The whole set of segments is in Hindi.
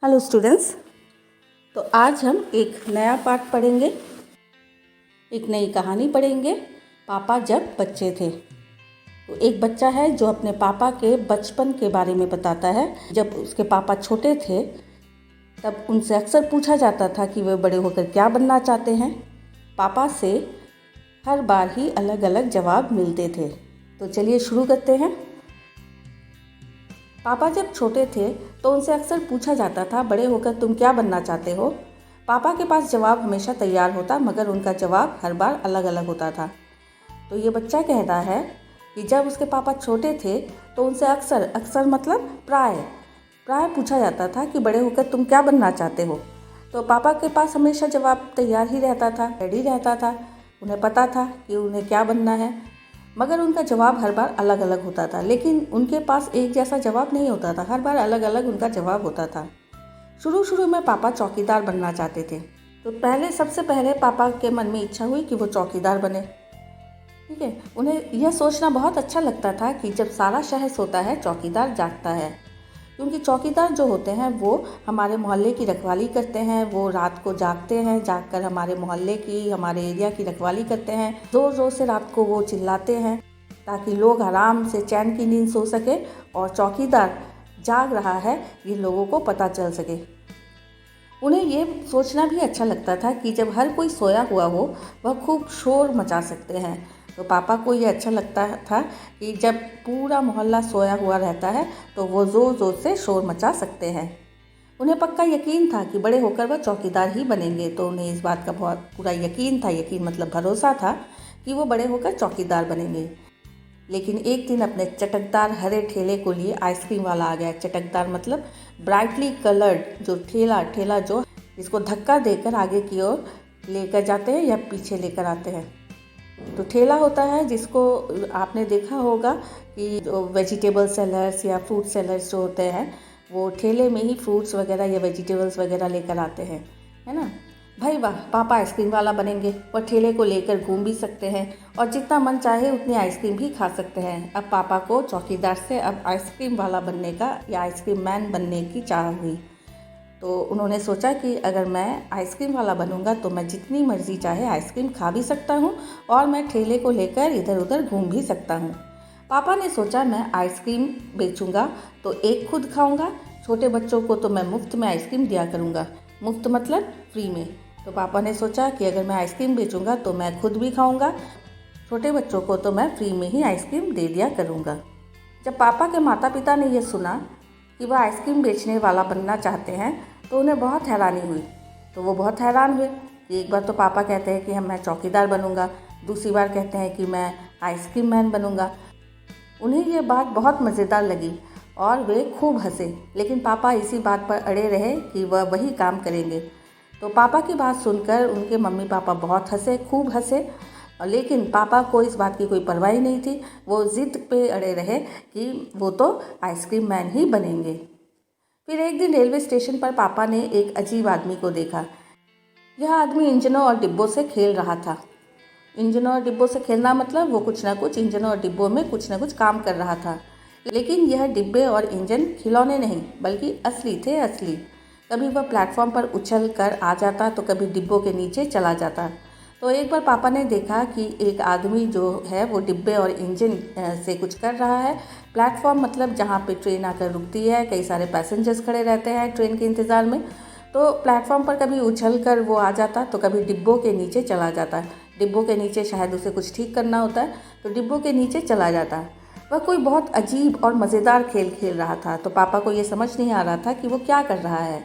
Hello students. तो आज हम एक नया पाठ पढ़ेंगे, एक नई कहानी पढ़ेंगे। पापा जब बच्चे थे। तो एक बच्चा है जो अपने पापा के बचपन के बारे में बताता है। जब उसके पापा छोटे थे तब उनसे अक्सर पूछा जाता था कि वे बड़े होकर क्या बनना चाहते हैं। पापा से हर बार ही अलग अलग जवाब मिलते थे। तो चलिए शुरू करते हैं। पापा जब छोटे थे तो उनसे अक्सर पूछा जाता था, बड़े होकर तुम क्या बनना चाहते हो। पापा के पास जवाब हमेशा तैयार होता, मगर उनका जवाब हर बार अलग अलग होता था। तो ये बच्चा कहता है कि जब उसके पापा छोटे थे तो उनसे अक्सर मतलब प्राय पूछा जाता था कि बड़े होकर तुम क्या बनना चाहते हो। तो पापा के पास हमेशा जवाब तैयार ही रहता था, रेडी रहता था। उन्हें पता था कि उन्हें क्या बनना है, मगर उनका जवाब हर बार अलग अलग होता था। लेकिन उनके पास एक जैसा जवाब नहीं होता था, हर बार अलग अलग उनका जवाब होता था। शुरू में पापा चौकीदार बनना चाहते थे। तो सबसे पहले पापा के मन में इच्छा हुई कि वो चौकीदार बने। ठीक है, उन्हें यह सोचना बहुत अच्छा लगता था कि जब सारा शहर सोता है चौकीदार जागता है। क्योंकि चौकीदार जो होते हैं वो हमारे मोहल्ले की रखवाली करते हैं। वो रात को जागते हैं, जागकर हमारे मोहल्ले की, हमारे एरिया की रखवाली करते हैं। ज़ोर ज़ोर से रात को वो चिल्लाते हैं ताकि लोग आराम से चैन की नींद सो सके और चौकीदार जाग रहा है ये लोगों को पता चल सके। उन्हें ये सोचना भी अच्छा लगता था कि जब हर कोई सोया हुआ हो वह खूब शोर मचा सकते हैं। तो पापा को ये अच्छा लगता था कि जब पूरा मोहल्ला सोया हुआ रहता है तो वो ज़ोर ज़ोर से शोर मचा सकते हैं। उन्हें पक्का यकीन था कि बड़े होकर वह चौकीदार ही बनेंगे। तो उन्हें इस बात का बहुत पूरा यकीन था, यकीन मतलब भरोसा था कि वो बड़े होकर चौकीदार बनेंगे। लेकिन एक दिन अपने चटकदार हरे ठेले को लिए आइसक्रीम वाला आ गया। चटकदार मतलब ब्राइटली कलर्ड जो ठेला जो जिसको धक्का देकर आगे की ओर लेकर जाते हैं या पीछे लेकर आते हैं। तो ठेला होता है जिसको आपने देखा होगा कि जो वेजिटेबल सेलर्स या फ्रूट सेलर्स जो होते हैं वो ठेले में ही फ्रूट्स वगैरह या वेजिटेबल्स वगैरह लेकर आते हैं, है ना। भाई वाह, पापा आइसक्रीम वाला बनेंगे और ठेले को लेकर घूम भी सकते हैं और जितना मन चाहे उतनी आइसक्रीम भी खा सकते हैं। अब पापा को चौकीदार से अब आइसक्रीम वाला बनने का या आइसक्रीम मैन बनने की चाह हुई। तो उन्होंने सोचा कि अगर मैं आइसक्रीम वाला बनूंगा तो मैं जितनी मर्ज़ी चाहे आइसक्रीम खा भी सकता हूँ और मैं ठेले को लेकर इधर उधर घूम भी सकता हूँ। पापा ने सोचा मैं आइसक्रीम बेचूंगा तो एक खुद खाऊंगा, छोटे बच्चों को तो मैं मुफ्त में आइसक्रीम दिया करूँगा। मुफ्त मतलब फ्री में। तो पापा ने सोचा कि अगर मैं आइसक्रीम बेचूंगा तो मैं खुद भी खाऊंगा, छोटे बच्चों को तो मैं फ्री में ही आइसक्रीम दे दिया करूँगा। जब पापा के माता पिता ने यह सुना कि वह आइसक्रीम बेचने वाला बनना चाहते हैं तो उन्हें बहुत हैरानी हुई। तो वो बहुत हैरान हुए कि एक बार तो पापा कहते हैं कि मैं चौकीदार बनूंगा, दूसरी बार कहते हैं कि मैं आइसक्रीम मैन बनूंगा। उन्हें ये बात बहुत मज़ेदार लगी और वे खूब हंसे। लेकिन पापा इसी बात पर अड़े रहे कि वह वही काम करेंगे। तो पापा की बात सुनकर उनके मम्मी पापा बहुत हंसे, खूब हंसे। लेकिन पापा को इस बात की कोई परवाह नहीं थी। वो ज़िद पे अड़े रहे कि वो तो आइसक्रीम मैन ही बनेंगे। फिर एक दिन रेलवे स्टेशन पर पापा ने एक अजीब आदमी को देखा। यह आदमी इंजनों और डिब्बों से खेल रहा था। इंजनों और डिब्बों से खेलना मतलब वो कुछ ना कुछ इंजनों और डिब्बों में कुछ ना कुछ काम कर रहा था। लेकिन यह डिब्बे और इंजन खिलौने नहीं बल्कि असली थे, असली। कभी वह प्लेटफॉर्म पर उछल कर आ जाता तो कभी डिब्बों के नीचे चला जाता। तो एक बार पापा ने देखा कि एक आदमी जो है वो डिब्बे और इंजन से कुछ कर रहा है। प्लेटफॉर्म मतलब जहाँ पे ट्रेन आकर रुकती है, कई सारे पैसेंजर्स खड़े रहते हैं ट्रेन के इंतज़ार में। तो प्लेटफॉर्म पर कभी उछल कर वो आ जाता तो कभी डिब्बों के नीचे चला जाता। डिब्बों के नीचे शायद उसे कुछ ठीक करना होता है तो डिब्बों के नीचे चला जाता। वह कोई बहुत अजीब और मज़ेदार खेल खेल रहा था। तो पापा को ये समझ नहीं आ रहा था कि वो क्या कर रहा है।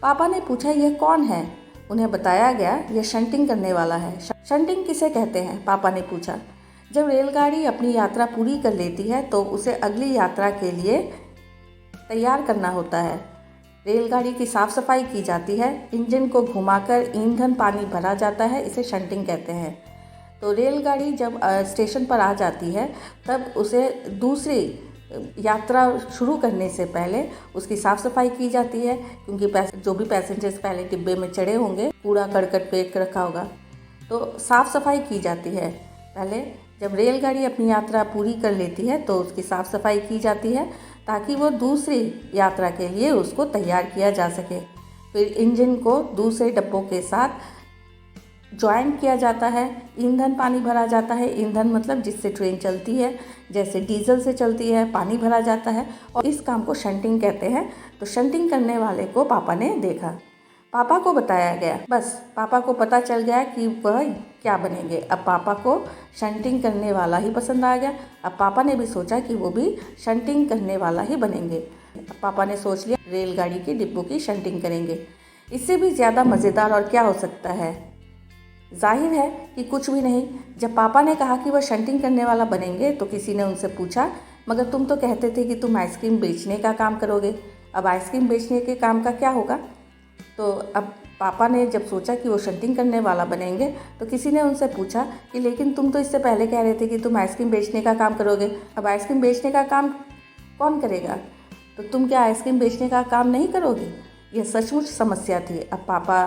पापा ने पूछा, यह कौन है। उन्हें बताया गया यह शंटिंग करने वाला है। शंटिंग किसे कहते हैं, पापा ने पूछा। जब रेलगाड़ी अपनी यात्रा पूरी कर लेती है तो उसे अगली यात्रा के लिए तैयार करना होता है। रेलगाड़ी की साफ़ सफाई की जाती है, इंजन को घुमाकर ईंधन पानी भरा जाता है, इसे शंटिंग कहते हैं। तो रेलगाड़ी जब स्टेशन पर आ जाती है तब उसे दूसरी यात्रा शुरू करने से पहले उसकी साफ़ सफाई की जाती है। क्योंकि जो भी पैसेंजर्स पहले डिब्बे में चढ़े होंगे कूड़ा करकट फेंक रखा होगा, तो साफ़ सफाई की जाती है। पहले जब रेलगाड़ी अपनी यात्रा पूरी कर लेती है तो उसकी साफ़ सफाई की जाती है। ताकि वो दूसरी यात्रा के लिए उसको तैयार किया जा सके। फिर इंजन को दूसरे डब्बों के साथ ज्वाइन किया जाता है, ईंधन पानी भरा जाता है। ईंधन मतलब जिससे ट्रेन चलती है, जैसे डीजल से चलती है, पानी भरा जाता है और इस काम को शंटिंग कहते हैं। तो शंटिंग करने वाले को पापा ने देखा, पापा को बताया गया, बस पापा को पता चल गया कि वह क्या बनेंगे। अब पापा को शंटिंग करने वाला ही पसंद आ गया। अब पापा ने भी सोचा कि वो भी शंटिंग करने वाला ही बनेंगे। अब पापा ने सोच लिया रेलगाड़ी के डिब्बों की शंटिंग करेंगे। इससे भी ज़्यादा मज़ेदार और क्या हो सकता है। जाहिर है कि कुछ भी नहीं। जब पापा ने कहा कि वह शंटिंग करने वाला बनेंगे तो किसी ने उनसे पूछा, मगर तुम तो कहते थे कि तुम आइसक्रीम बेचने का काम करोगे, अब आइसक्रीम बेचने के काम का क्या होगा। तो अब पापा ने जब सोचा कि वो शंटिंग करने वाला बनेंगे तो किसी ने उनसे पूछा कि लेकिन तुम तो इससे पहले कह रहे थे कि तुम आइसक्रीम बेचने का काम करोगे, अब आइसक्रीम बेचने का काम कौन करेगा, तो तुम क्या आइसक्रीम बेचने का काम नहीं करोगे। यह सचमुच समस्या थी। अब पापा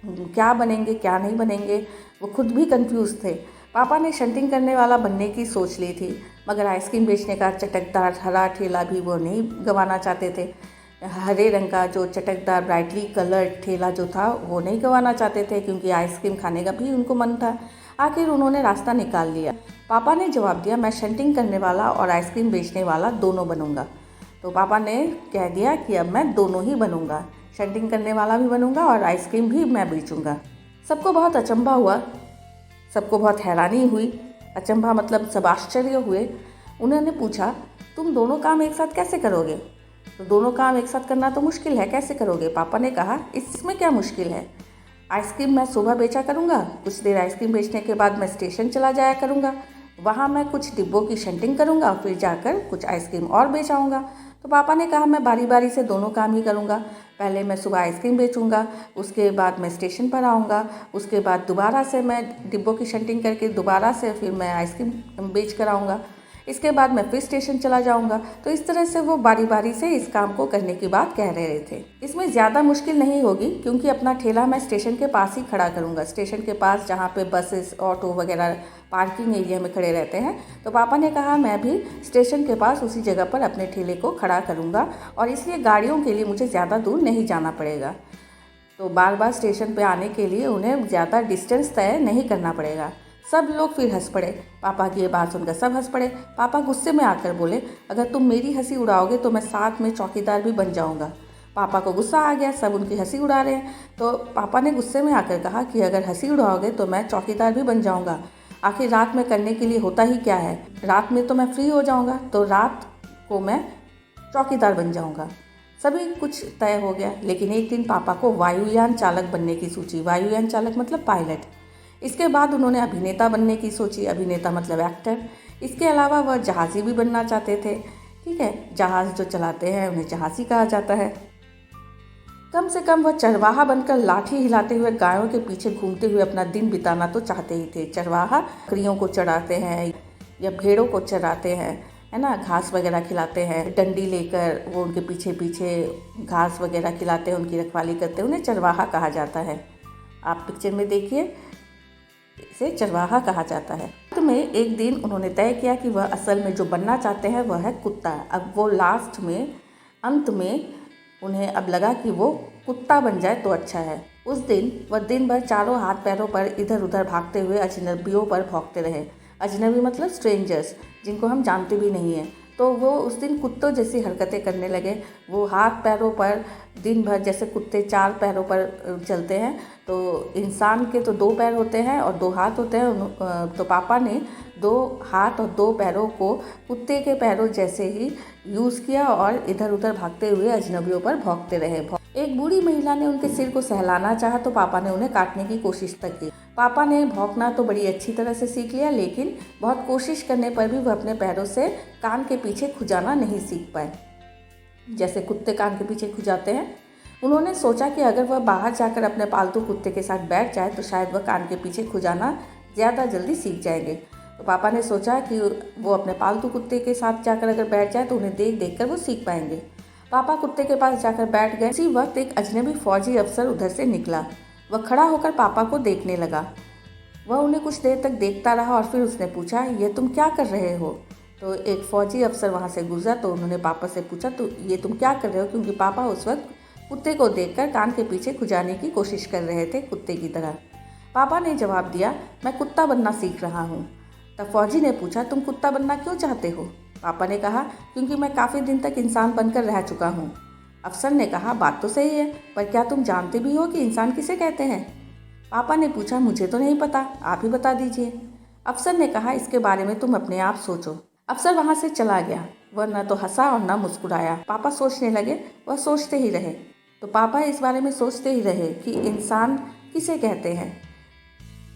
क्या बनेंगे क्या नहीं बनेंगे, वो खुद भी कंफ्यूज थे। पापा ने शंटिंग करने वाला बनने की सोच ली थी, मगर आइसक्रीम बेचने का चटकदार हरा ठेला भी वो नहीं गंवाना चाहते थे। हरे रंग का जो चटकदार ब्राइटली कलर्ड ठेला जो था वो नहीं गंवाना चाहते थे, क्योंकि आइसक्रीम खाने का भी उनको मन था। आखिर उन्होंने रास्ता निकाल लिया। पापा ने जवाब दिया, मैं शंटिंग करने वाला और आइसक्रीम बेचने वाला दोनों बनूंगा। तो पापा ने कह दिया कि अब मैं दोनों ही बनूंगा, शंटिंग करने वाला भी बनूंगा और आइसक्रीम भी मैं बेचूंगा। सबको बहुत अचंभा हुआ, सबको बहुत हैरानी हुई। अचंभा मतलब सब आश्चर्य हुए। उन्होंने पूछा, तुम दोनों काम एक साथ कैसे करोगे। तो दोनों काम एक साथ करना तो मुश्किल है, कैसे करोगे। पापा ने कहा, इसमें क्या मुश्किल है। आइसक्रीम मैं सुबह बेचा करूँगा, कुछ देर आइसक्रीम बेचने के बाद मैं स्टेशन चला जाया करूँगा, वहाँ मैं कुछ डिब्बों की शंटिंग करूँगा, फिर जाकर कुछ आइसक्रीम और बेच आऊँगा। तो पापा ने कहा, मैं बारी बारी से दोनों काम ही करूँगा। पहले मैं सुबह आइसक्रीम बेचूँगा, उसके बाद मैं स्टेशन पर आऊँगा, उसके बाद दोबारा से मैं डिब्बों की शंटिंग करके दोबारा से फिर मैं आइसक्रीम बेच कर आऊँगा, इसके बाद मैं फिर स्टेशन चला जाऊंगा। तो इस तरह से वो बारी बारी से इस काम को करने की बात कह रहे थे। इसमें ज़्यादा मुश्किल नहीं होगी, क्योंकि अपना ठेला मैं स्टेशन के पास ही खड़ा करूंगा, स्टेशन के पास जहाँ पे बसेस ऑटो वगैरह पार्किंग एरिया में खड़े रहते हैं। तो पापा ने कहा, मैं भी स्टेशन के पास उसी जगह पर अपने ठेले को खड़ा करूँगा, और इसलिए गाड़ियों के लिए मुझे ज़्यादा दूर नहीं जाना पड़ेगा। तो बार बार स्टेशन पर आने के लिए उन्हें ज़्यादा डिस्टेंस तय नहीं करना पड़ेगा। सब लोग फिर हंस पड़े। पापा की ये बात सुनकर सब हंस पड़े। पापा गुस्से में आकर बोले, अगर तुम मेरी हंसी उड़ाओगे तो मैं साथ में चौकीदार भी बन जाऊंगा। पापा को गुस्सा आ गया, सब उनकी हंसी उड़ा रहे हैं। तो पापा ने गुस्से में आकर कहा कि अगर हंसी उड़ाओगे तो मैं चौकीदार भी बन जाऊंगा। आखिर रात में करने के लिए होता ही क्या है, रात में तो मैं फ्री हो जाऊँगा, तो रात को मैं चौकीदार बन जाऊँगा। सभी कुछ तय हो गया। लेकिन एक दिन पापा को वायुयान चालक बनने की सोची। वायुयान चालक मतलब पायलट। इसके बाद उन्होंने अभिनेता बनने की सोची। अभिनेता मतलब एक्टर। इसके अलावा वह जहाज़ी भी बनना चाहते थे। ठीक है, जहाज़ जो चलाते हैं उन्हें जहाज़ी कहा जाता है। कम से कम वह चरवाहा बनकर लाठी हिलाते हुए गायों के पीछे घूमते हुए अपना दिन बिताना तो चाहते ही थे। चरवाहा बकरियों को चराते हैं या भेड़ों को चराते हैं, है ना, घास वगैरह खिलाते हैं, डंडी लेकर वो उनके पीछे पीछे घास वगैरह खिलाते हैं, उनकी रखवाली करते हैं, उन्हें चरवाहा कहा जाता है। आप पिक्चर में देखिए, इसे चरवाहा कहा जाता है। तो में एक दिन उन्होंने तय किया कि वह असल में जो बनना चाहते हैं वह है कुत्ता। अब वो लास्ट में अंत में उन्हें अब लगा कि वो कुत्ता बन जाए तो अच्छा है। उस दिन वह दिन भर चारों हाथ पैरों पर इधर उधर भागते हुए अजनबियों पर भौंकते रहे। अजनबी मतलब स्ट्रेंजर्स, जिनको हम जानते भी नहीं हैं। तो वो उस दिन कुत्तों जैसी हरकतें करने लगे। वो हाथ पैरों पर दिन भर, जैसे कुत्ते 4 पैरों पर चलते हैं, तो इंसान के तो 2 पैर होते हैं और 2 हाथ होते हैं। तो पापा ने 2 हाथ और 2 पैरों को कुत्ते के पैरों जैसे ही यूज़ किया और इधर उधर भागते हुए अजनबियों पर भौंकते रहे। एक बूढ़ी महिला ने उनके सिर को सहलाना चाहा तो पापा ने उन्हें काटने की कोशिश तक की। पापा ने भौंकना तो बड़ी अच्छी तरह से सीख लिया, लेकिन बहुत कोशिश करने पर भी वह अपने पैरों से कान के पीछे खुजाना नहीं सीख पाए, जैसे कुत्ते कान के पीछे खुजाते हैं। उन्होंने सोचा कि अगर वह बाहर जाकर अपने पालतू कुत्ते के साथ बैठ जाए तो शायद वह कान के पीछे खुजाना ज़्यादा जल्दी सीख जाएंगे। तो पापा ने सोचा कि वो अपने पालतू कुत्ते के साथ जाकर अगर बैठ जाए तो उन्हें देख देख कर वो सीख पाएंगे। पापा कुत्ते के पास जाकर बैठ गए। उसी वक्त एक अजनबी फौजी अफसर उधर से निकला। वह खड़ा होकर पापा को देखने लगा। वह उन्हें कुछ देर तक देखता रहा और फिर उसने पूछा, ये तुम क्या कर रहे हो। तो एक फ़ौजी अफसर वहाँ से गुजरा तो उन्होंने पापा से पूछा तो ये तुम क्या कर रहे हो, क्योंकि पापा उस वक्त कुत्ते को देखकर कान के पीछे खुजाने की कोशिश कर रहे थे कुत्ते की तरह। पापा ने जवाब दिया, मैं कुत्ता बनना सीख रहा हूँ। तब फौजी ने पूछा, तुम कुत्ता बनना क्यों चाहते हो? पापा ने कहा, क्योंकि मैं काफ़ी दिन तक इंसान बनकर रह चुका हूँ। अफसर ने कहा, बात तो सही है, पर क्या तुम जानते भी हो कि इंसान किसे कहते हैं? पापा ने पूछा, मुझे तो नहीं पता, आप ही बता दीजिए। अफसर ने कहा, इसके बारे में तुम अपने आप सोचो। अफसर वहाँ से चला गया। वह न तो हंसा और न मुस्कुराया। पापा सोचने लगे, वह सोचते ही रहे। तो पापा इस बारे में सोचते ही रहे कि इंसान किसे कहते हैं।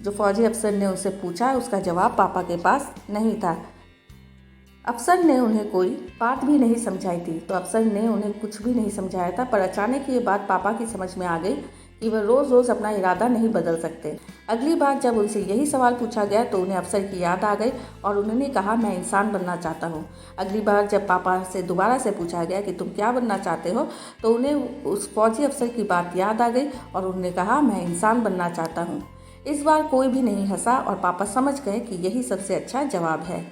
जो फौजी अफसर ने उनसे पूछा उसका जवाब पापा के पास नहीं था। अफसर ने उन्हें कोई बात भी नहीं समझाई थी, तो अफसर ने उन्हें कुछ भी नहीं समझाया था, पर अचानक ये बात पापा की समझ में आ गई कि वह रोज़ रोज़ अपना इरादा नहीं बदल सकते। अगली बार जब उनसे यही सवाल पूछा गया तो उन्हें अफसर की याद आ गई और उन्होंने कहा, मैं इंसान बनना चाहता हूँ। अगली बार जब पापा से दोबारा से पूछा गया कि तुम क्या बनना चाहते हो, तो उन्हें उस फौजी अफसर की बात याद आ गई और उन्होंने कहा, मैं इंसान बनना चाहता हूँ। इस बार कोई भी नहीं हंसा और पापा समझ गए कि यही सबसे अच्छा जवाब है।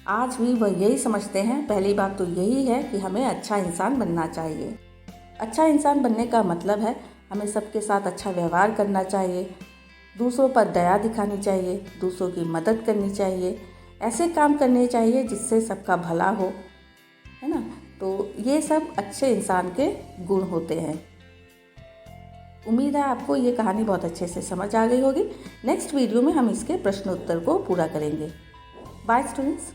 आज भी वह यही समझते हैं। पहली बात तो यही है कि हमें अच्छा इंसान बनना चाहिए। अच्छा इंसान बनने का मतलब है हमें सबके साथ अच्छा व्यवहार करना चाहिए, दूसरों पर दया दिखानी चाहिए, दूसरों की मदद करनी चाहिए, ऐसे काम करने चाहिए जिससे सबका भला हो, है ना। तो ये सब अच्छे इंसान के गुण होते हैं। उम्मीद है आपको ये कहानी बहुत अच्छे से समझ आ गई होगी। नेक्स्ट वीडियो में हम इसके प्रश्न उत्तर को पूरा करेंगे। Bye students.